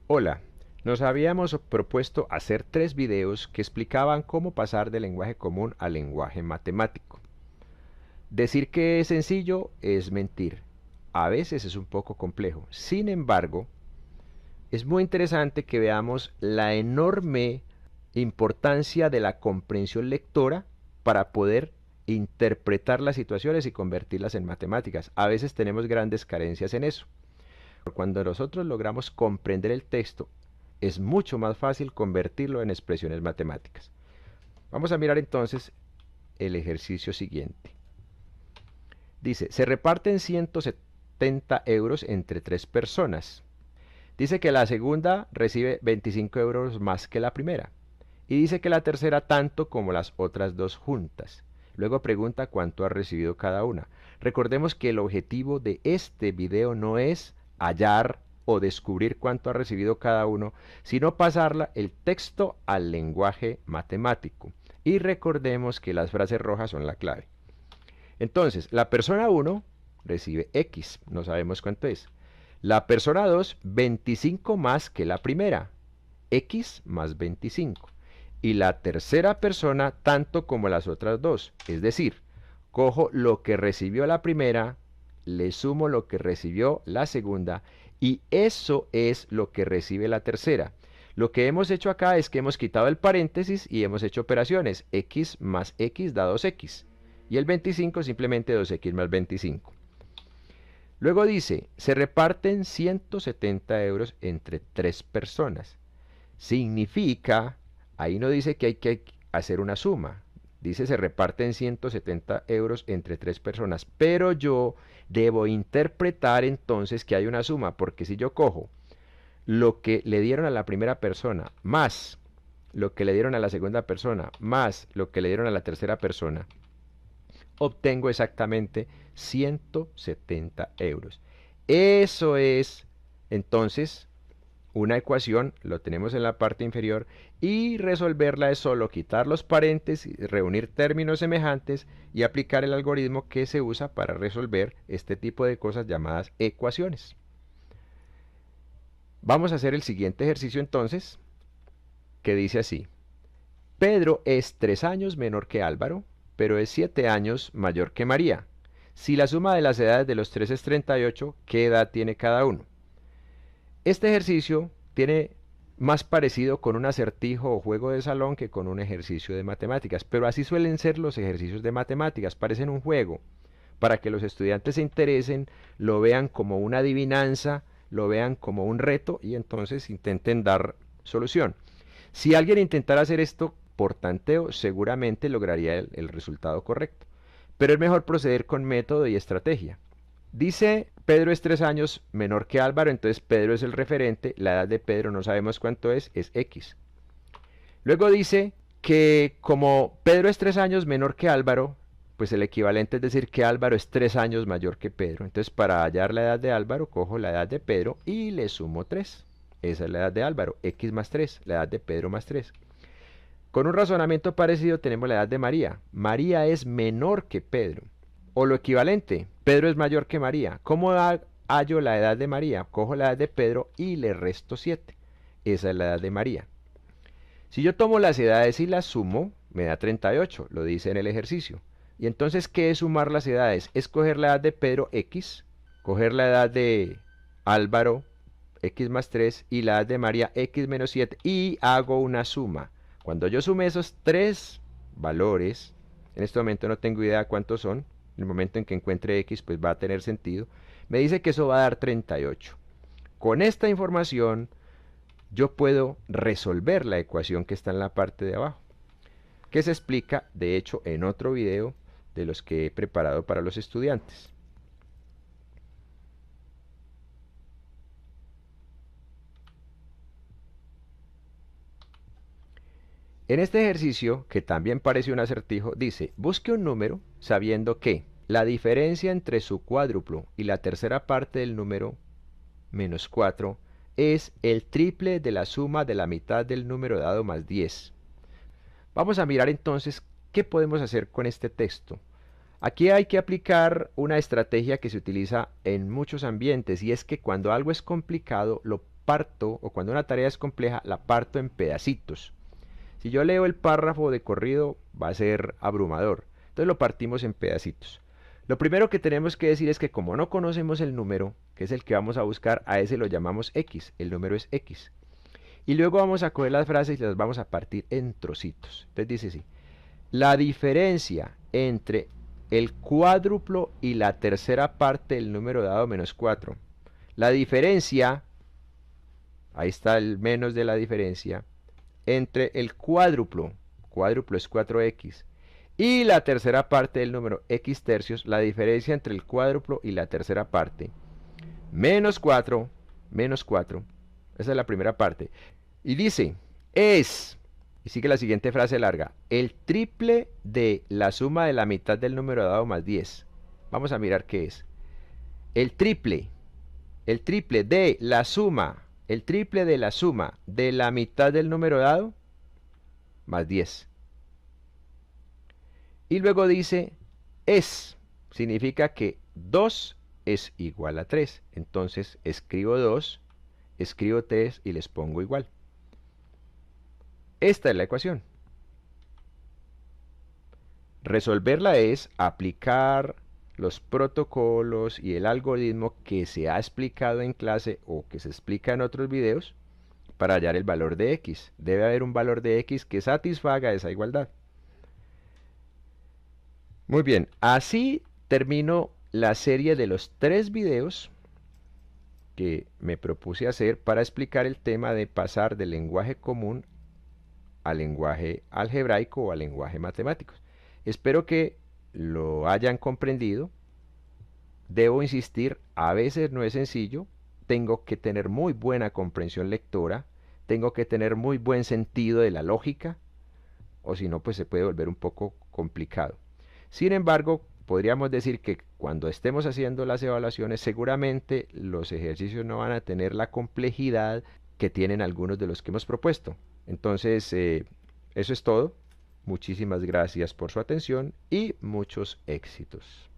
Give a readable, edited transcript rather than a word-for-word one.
Hola, nos habíamos propuesto hacer 3 videos que explicaban cómo pasar del lenguaje común al lenguaje matemático. Decir que es sencillo es mentir. A veces es un poco complejo. Sin embargo, es muy interesante que veamos la enorme importancia de la comprensión lectora para poder interpretar las situaciones y convertirlas en matemáticas. A veces tenemos grandes carencias en eso. Cuando nosotros logramos comprender el texto, es mucho más fácil convertirlo en expresiones matemáticas. Vamos a mirar entonces el ejercicio siguiente. Dice, se reparten 170 euros entre 3 personas. Dice que la segunda recibe 25 euros más que la primera. Y dice que la tercera tanto como las otras dos juntas. Luego pregunta cuánto ha recibido cada una. Recordemos que el objetivo de este video no es hallar o descubrir cuánto ha recibido cada uno, sino pasarla el texto al lenguaje matemático. Y recordemos que las frases rojas son la clave. Entonces, la persona 1 recibe X, no sabemos cuánto es. La persona 2, 25 más que la primera, X más 25. Y la tercera persona tanto como las otras dos, es decir, cojo lo que recibió la primera, le sumo lo que recibió la segunda y eso es lo que recibe la tercera. Lo que hemos hecho acá es que hemos quitado el paréntesis y hemos hecho operaciones. X más X da 2X. Y el 25 simplemente 2X más 25. Luego dice, se reparten 170 euros entre 3 personas. Significa, ahí no dice que hay que hacer una suma. Dice se reparten 170 euros entre 3 personas. Pero yo debo interpretar entonces que hay una suma. Porque si yo cojo lo que le dieron a la primera persona más lo que le dieron a la segunda persona más lo que le dieron a la tercera persona, obtengo exactamente 170 euros. Eso es entonces una ecuación, lo tenemos en la parte inferior, y resolverla es solo quitar los paréntesis, reunir términos semejantes y aplicar el algoritmo que se usa para resolver este tipo de cosas llamadas ecuaciones. Vamos a hacer el siguiente ejercicio entonces, que dice así. Pedro es 3 años menor que Álvaro, pero es 7 años mayor que María. Si la suma de las edades de los tres es 38, ¿qué edad tiene cada uno? Este ejercicio tiene más parecido con un acertijo o juego de salón que con un ejercicio de matemáticas, pero así suelen ser los ejercicios de matemáticas, parecen un juego, para que los estudiantes se interesen, lo vean como una adivinanza, lo vean como un reto y entonces intenten dar solución. Si alguien intentara hacer esto por tanteo, seguramente lograría el resultado correcto, pero es mejor proceder con método y estrategia. Dice Pedro es 3 años menor que Álvaro, entonces Pedro es el referente, la edad de Pedro no sabemos cuánto es X. Luego dice que como Pedro es 3 años menor que Álvaro, pues el equivalente es decir que Álvaro es 3 años mayor que Pedro. Entonces para hallar la edad de Álvaro, cojo la edad de Pedro y le sumo 3. Esa es la edad de Álvaro, X más 3, la edad de Pedro más 3. Con un razonamiento parecido tenemos la edad de María. María es menor que Pedro. O lo equivalente, Pedro es mayor que María. ¿Cómo hallo la edad de María? Cojo la edad de Pedro y le resto 7. Esa es la edad de María. Si yo tomo las edades y las sumo, me da 38, lo dice en el ejercicio. Y entonces, ¿qué es sumar las edades? Es coger la edad de Pedro X, coger la edad de Álvaro X más 3 y la edad de María X menos 7 y hago una suma. Cuando yo sume esos 3 valores, en este momento no tengo idea cuántos son, en el momento en que encuentre X pues va a tener sentido, me dice que eso va a dar 38. Con esta información yo puedo resolver la ecuación que está en la parte de abajo, que se explica de hecho en otro video de los que he preparado para los estudiantes. En este ejercicio, que también parece un acertijo, dice, busque un número sabiendo que la diferencia entre su cuádruplo y la tercera parte del número menos 4 es el triple de la suma de la mitad del número dado más 10. Vamos a mirar entonces qué podemos hacer con este texto. Aquí hay que aplicar una estrategia que se utiliza en muchos ambientes y es que cuando algo es complicado lo parto, o cuando una tarea es compleja, la parto en pedacitos. Si yo leo el párrafo de corrido, va a ser abrumador. Entonces lo partimos en pedacitos. Lo primero que tenemos que decir es que como no conocemos el número, que es el que vamos a buscar, a ese lo llamamos X. El número es X. Y luego vamos a coger las frases y las vamos a partir en trocitos. Entonces dice así: la diferencia entre el cuádruplo y la tercera parte del número dado menos 4. La diferencia, ahí está el menos de la diferencia, entre el cuádruplo es 4x, y la tercera parte del número x tercios, la diferencia entre el cuádruplo y la tercera parte, menos 4, esa es la primera parte. Y dice, es, y sigue la siguiente frase larga, el triple de la suma de la mitad del número dado más 10. Vamos a mirar qué es. El triple de la suma, de la mitad del número dado más 10. Y luego dice, es, significa que 2 es igual a 3. Entonces escribo 2, escribo 3 y les pongo igual. Esta es la ecuación. Resolverla es aplicar los protocolos y el algoritmo que se ha explicado en clase o que se explica en otros videos para hallar el valor de x. Debe haber un valor de x que satisfaga esa igualdad. Muy bien, así termino la serie de los 3 videos que me propuse hacer para explicar el tema de pasar del lenguaje común al lenguaje algebraico o al lenguaje matemático. Espero que lo hayan comprendido. Debo insistir, a veces no es sencillo, tengo que tener muy buena comprensión lectora, tengo que tener muy buen sentido de la lógica, o si no, pues se puede volver un poco complicado. Sin embargo, podríamos decir que cuando estemos haciendo las evaluaciones, seguramente los ejercicios no van a tener la complejidad que tienen algunos de los que hemos propuesto. Entonces, eso es todo. Muchísimas gracias por su atención y muchos éxitos.